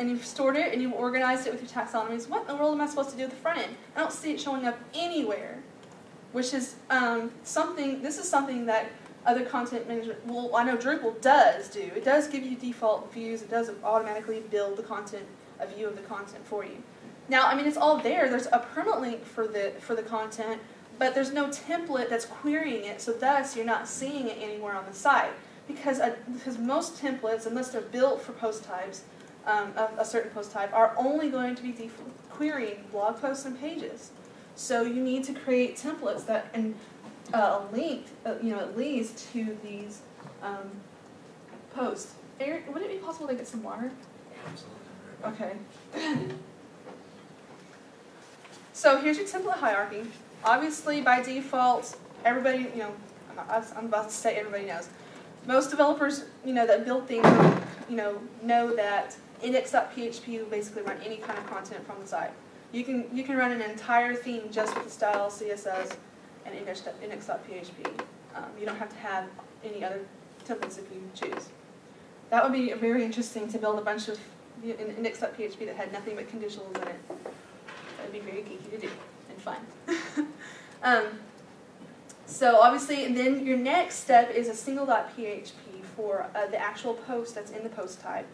and you've stored it and you've organized it with your taxonomies, what in the world am I supposed to do with the front end? I don't see it showing up anywhere, which is this is something that other content management, well, I know Drupal does do. It does give you default views. It does automatically build the content, a view of the content for you. Now, I mean, it's all there. There's a permalink for the content, but there's no template that's querying it, so thus you're not seeing it anywhere on the site. Because most templates, unless they're built for post types, a certain post type, are only going to be querying blog posts and pages. So you need to create templates that link, at least to these posts. Eric, would it be possible to get some water? Absolutely. Okay. So here's your template hierarchy. Obviously, by default, everybody, I'm about to say everybody knows. Most developers, that build things, know that index.php will basically run any kind of content from the site. You can run an entire theme just with the style, CSS, and index.php. You don't have to have any other templates if you choose. That would be very interesting to build a bunch of index.php that had nothing but conditionals in it. That would be very geeky to do and fun. So obviously, and then your next step is a single.php for the actual post that's in the post type.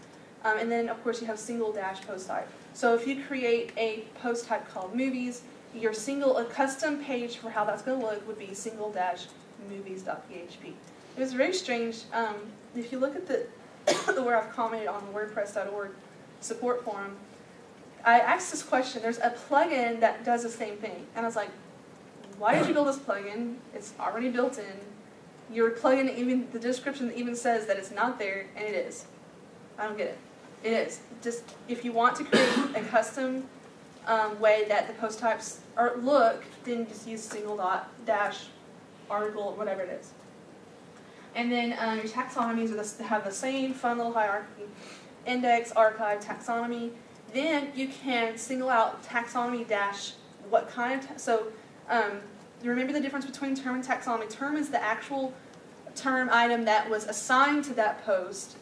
And then, of course, you have single-post type. So if you create a post type called movies, a custom page for how that's going to look would be single-movies.php. It was very strange. If you look at where I've commented on the WordPress.org support forum, I asked this question. There's a plugin that does the same thing. And I was like, why did you build this plugin? It's already built in. Your plugin, even the description even says that it's not there, and it is. I don't get it. It is. Just if you want to create a custom way that the post types look, then just use single-dash article, whatever it is. And then your taxonomies have the same fun little hierarchy: index, archive, taxonomy. Then you can single out taxonomy dash what kind of you remember the difference between term and taxonomy. Term is the actual term item that was assigned to that post.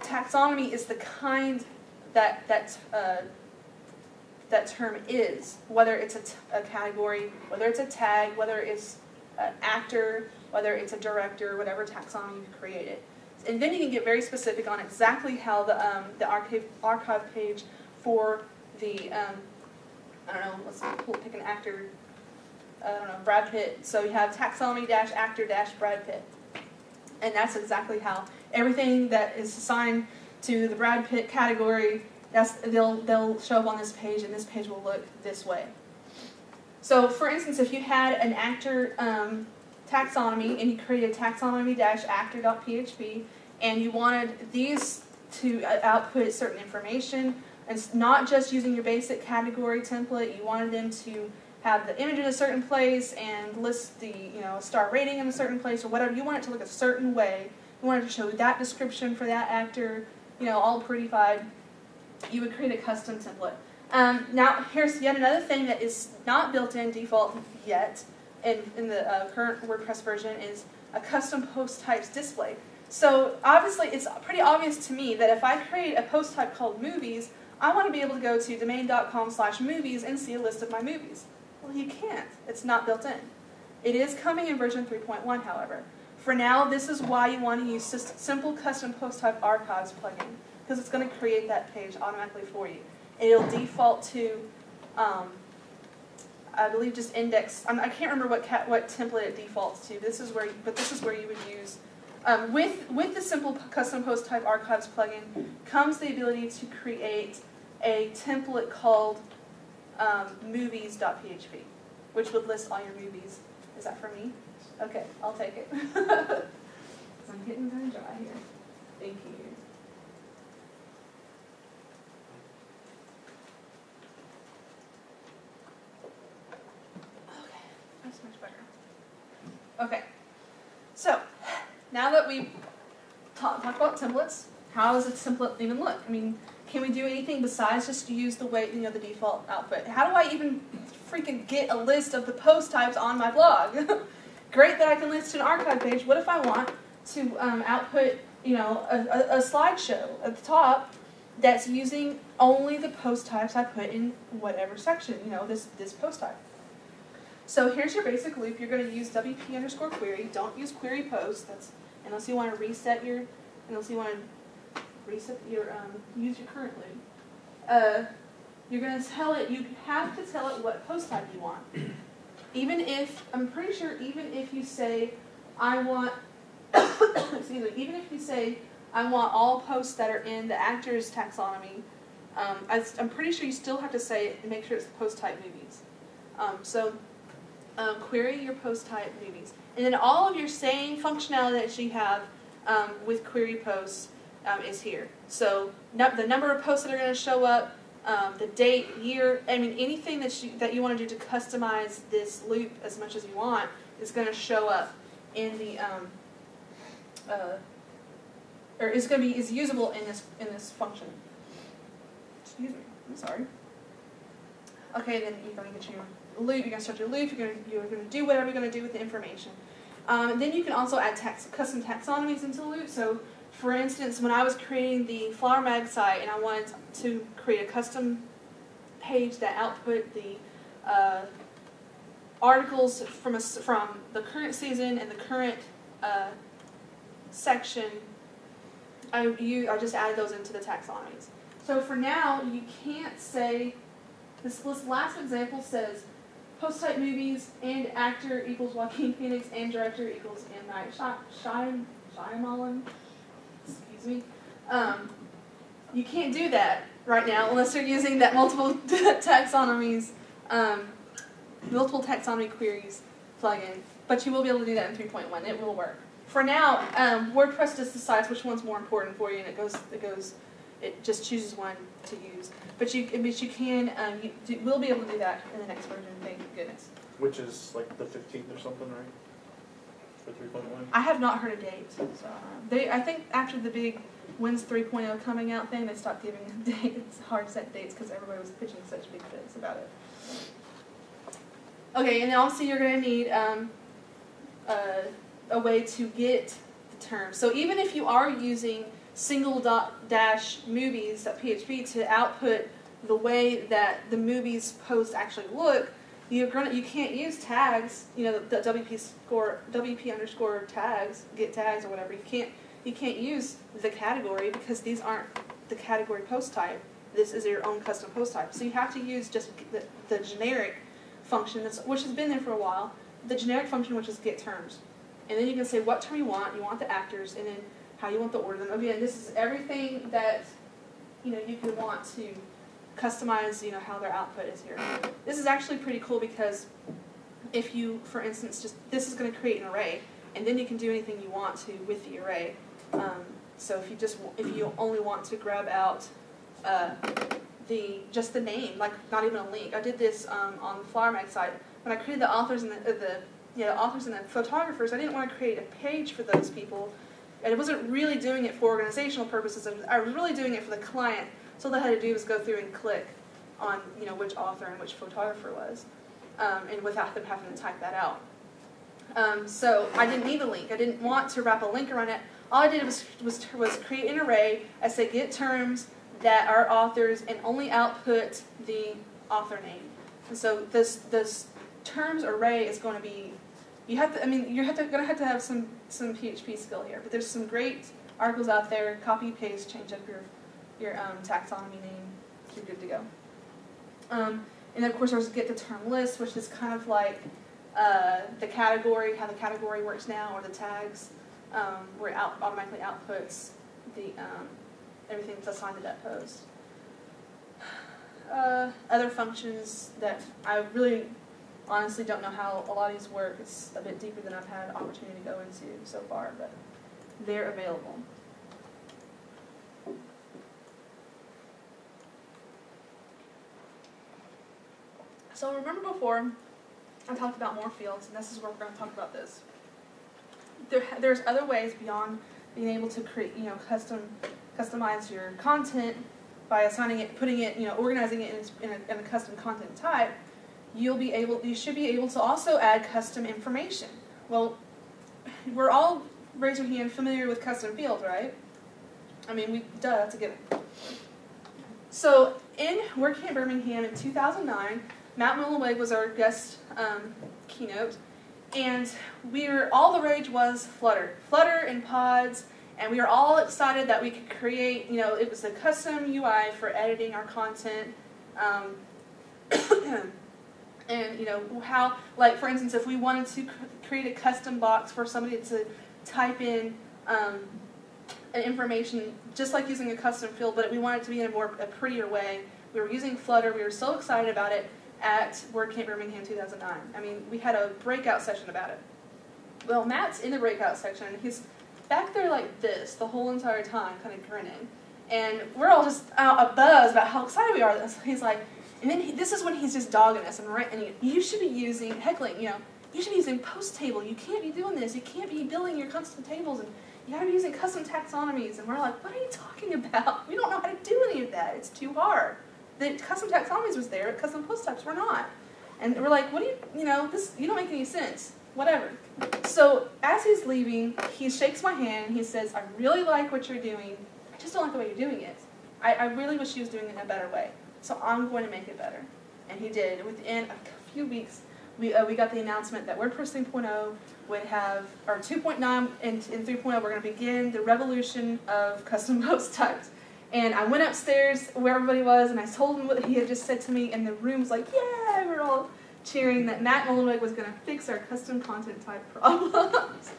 Taxonomy is the kind that term is, whether it's a category, whether it's a tag, whether it's an actor, whether it's a director, whatever taxonomy you've created. And then you can get very specific on exactly how the archive page for the, let's pick an actor, Brad Pitt. So you have taxonomy-actor-Brad Pitt. And that's exactly how everything that is assigned to the Brad Pitt category, they'll show up on this page, and this page will look this way. So, for instance, if you had an actor taxonomy, and you created taxonomy-actor.php, and you wanted these to output certain information, and it's not just using your basic category template, you wanted them to have the image in a certain place and list the star rating in a certain place or whatever. You want it to look a certain way. You want it to show that description for that actor, all prettified. You would create a custom template. Now here's yet another thing that is not built in default yet in the current WordPress version is a custom post types display. So obviously it's pretty obvious to me that if I create a post type called movies, I want to be able to go to domain.com/movies and see a list of my movies. Well, you can't. It's not built in. It is coming in version 3.1, however. For now, this is why you want to use simple custom post type archives plugin, because it's going to create that page automatically for you. And it'll default to, I believe, just index. I can't remember what template it defaults to. This is where you would use. With the simple custom post type archives plugin comes the ability to create a template called movies.php, which would list all your movies. Is that for me? Okay, I'll take it. I'm getting kind of dry here. Thank you. Okay, that's much better. Okay, so now that we've talked about templates, how does a template even look? I mean, can we do anything besides just use the way, the default output? How do I even freaking get a list of the post types on my blog? Great that I can list an archive page. What if I want to output, a slideshow at the top that's using only the post types I put in whatever section, this post type. So here's your basic loop. You're going to use WP_query. Don't use query post. That's unless you want to use your current loop. You're going to tell it. You have to tell it what post type you want. I'm pretty sure even if you say I want even if you say I want all posts that are in the actors taxonomy, I'm pretty sure you still have to say it and make sure it's the post type movies. Query your post type movies. And then all of your same functionality that you have with query posts is here. So the number of posts that are going to show up, the date, year, anything that you want to do to customize this loop as much as you want is going to show up in the is usable in this function. Excuse me, I'm sorry. Okay, then you're going to get your loop. You're going to start your loop. You're going to do whatever you're going to do with the information. Then you can also add custom taxonomies into the loop. So, for instance, when I was creating the Flower Mag site and I wanted to create a custom page that output the articles from the current season and the current section, I just added those into the taxonomies. So for now, you can't say, this last example says, post type movies and actor equals Joaquin Phoenix and director equals M. Night Shyamalan. Excuse me. You can't do that right now unless you're using that multiple taxonomies, multiple taxonomy queries plugin. But you will be able to do that in 3.1. It will work. For now, WordPress just decides which one's more important for you, and it just chooses one to use. But you will be able to do that in the next version. Thank goodness. Which is like the 15th or something, right? For 3.1. I have not heard a date. So I think after the big Wins 3.0 coming out thing, they stopped giving a date. It's hard to set dates because everybody was pitching such big fits about it. Okay, and then also you're going to need a way to get the terms. So even if you are using single-movies.php to output the way that the movies post actually look, you can't use tags, the WP_ tags, get tags or whatever. You can't use the category because these aren't the category post type. This is your own custom post type. So you have to use just the generic function, which has been there for a while, the generic function which is get terms. And then you can say what term you want the actors, and then how you want the order of them. Again, this is everything that you could want to customize, how their output is here. This is actually pretty cool because if you, for instance, this is going to create an array, and then you can do anything you want to with the array. So if you only want to grab out just the name, like not even a link. I did this on the Flower Mag site when I created the authors and the authors and the photographers. I didn't want to create a page for those people, and I wasn't really doing it for organizational purposes. I was really doing it for the client. So all I had to do was go through and click on which author and which photographer was, and without them having to type that out. So I didn't need a link. I didn't want to wrap a link around it. All I did was create an array. I said get terms that are authors and only output the author name. And so this terms array is going to be, you're going to have to have some PHP skill here. But there's some great articles out there. Copy, paste, change up your taxonomy name. You're good to go. And then of course there's get the term list, which is kind of like the category, how the category works now, or the tags, where it automatically outputs the everything that's assigned to that post. Other functions that I really honestly don't know how a lot of these work. It's a bit deeper than I've had opportunity to go into so far, but they're available. So remember before I talked about more fields, and this is where we're going to talk about this. There's other ways beyond being able to create, customize your content by assigning it, putting it, organizing it in a custom content type. You should be able to also add custom information. Well, we're all, raise your hand, familiar with custom fields, right? That's a given. So in WordCamp Birmingham in 2009, Matt Mullenweg was our guest keynote, and all the rage was Flutter. Flutter and pods, and we were all excited that we could create, it was a custom UI for editing our content. And how, like for instance, if we wanted to create a custom box for somebody to type in an information, just like using a custom field, but we wanted it to be in a prettier way. We were using Flutter. We were so excited about it at WordCamp Birmingham 2009. I mean, we had a breakout session about it. Well, Matt's in the breakout section, and he's back there like this the whole entire time, kind of grinning. And we're all just abuzz about how excited we are. He's like, and then this is when he's just dogging us and you should be using heckling. You should be using post table. You can't be doing this. You can't be building your custom tables, and you got to be using custom taxonomies. And we're like, what are you talking about? We don't know how to do any of that. It's too hard. The custom taxonomies was there, but custom post types were not. And we're like, what do you don't make any sense. Whatever. So as he's leaving, he shakes my hand and he says, I really like what you're doing. I just don't like the way you're doing it. I really wish he was doing it in a better way. So I'm going to make it better. And he did. Within a few weeks, we got the announcement that WordPress 3.0 would have, or 2.9 and 3.0, we're going to begin the revolution of custom post types. And I went upstairs where everybody was, and I told him what he had just said to me, and the room was like, yeah, we're all cheering that Matt Mullenweg was going to fix our custom content type problems.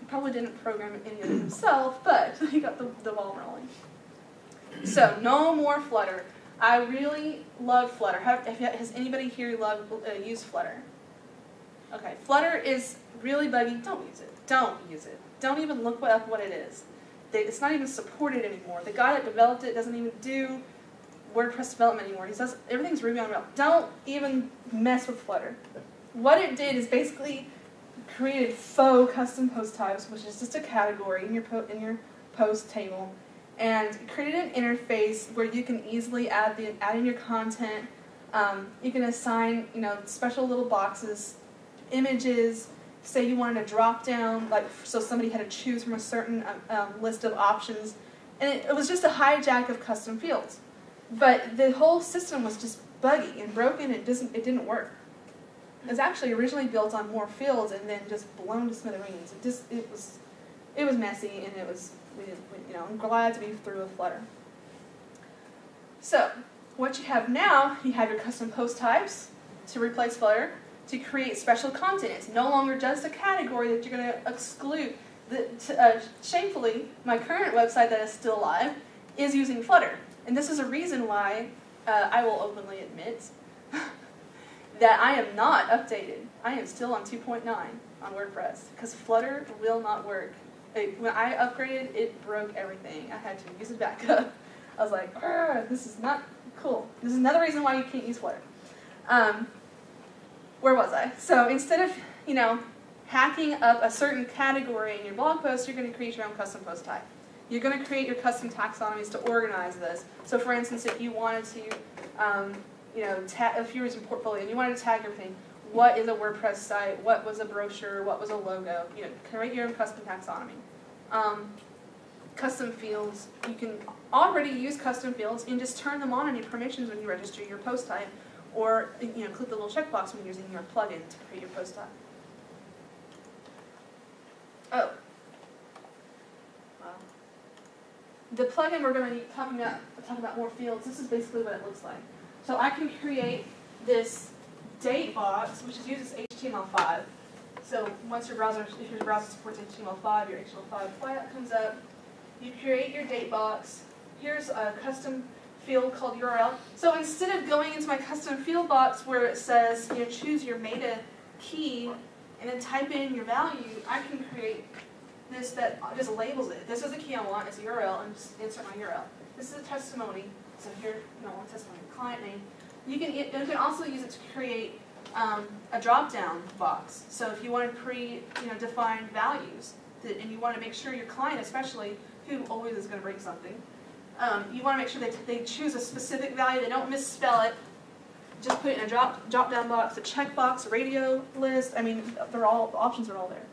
He probably didn't program any of it himself, but he got the ball rolling. So, no more Flutter. I really love Flutter. Has anybody here used Flutter? Okay, Flutter is really buggy. Don't use it. Don't use it. Don't even look up what it is. It's not even supported anymore. The guy that developed it doesn't even do WordPress development anymore. He says everything's Ruby on Rails. Don't even mess with Flutter. What it did is basically created faux custom post types, which is just a category in your post table, and created an interface where you can easily add in your content. You can assign special little boxes, images. Say you wanted a drop down, so somebody had to choose from a certain list of options, and it was just a hijack of custom fields. But the whole system was just buggy and broken. It didn't work. It was actually originally built on more fields and then just blown to smithereens. It was messy, and I'm glad to be through with Flutter. So what you have now, you have your custom post types to replace Flutter, to create special content. It's no longer just a category that you're going to exclude. Shamefully, my current website that is still live is using Flutter. And this is a reason why I will openly admit that I am not updated. I am still on 2.9 on WordPress because Flutter will not work. When I upgraded, it broke everything. I had to use it back up. I was like, this is not cool. This is another reason why you can't use Flutter. Where was I? So instead of, hacking up a certain category in your blog post, you're going to create your own custom post type. You're going to create your custom taxonomies to organize this. So for instance, if you wanted to, if you were using Portfolio and you wanted to tag everything, what is a WordPress site, what was a brochure, what was a logo, create your own custom taxonomy. Custom fields, you can already use custom fields and just turn them on in your permissions when you register your post type, or click the little checkbox when you're using your plugin to create your post type. Oh. Wow. The plugin we're going to be talking about more fields. This is basically what it looks like. So I can create this date box, which uses HTML5. So once if your browser supports HTML5, your HTML5 file comes up. You create your date box. Here's a custom field called URL. So instead of going into my custom field box where it says, choose your meta key and then type in your value, I can create this that just labels it. This is the key I want, it's a URL, and just insert my URL. This is a testimony. So here, testimony, client name. You can also use it to create a drop-down box. So if you want to define values, and you want to make sure your client, especially, who always is going to break something, you want to make sure that they choose a specific value, they don't misspell it, just put it in a drop-down box, a checkbox, a radio list. I mean, the options are all there.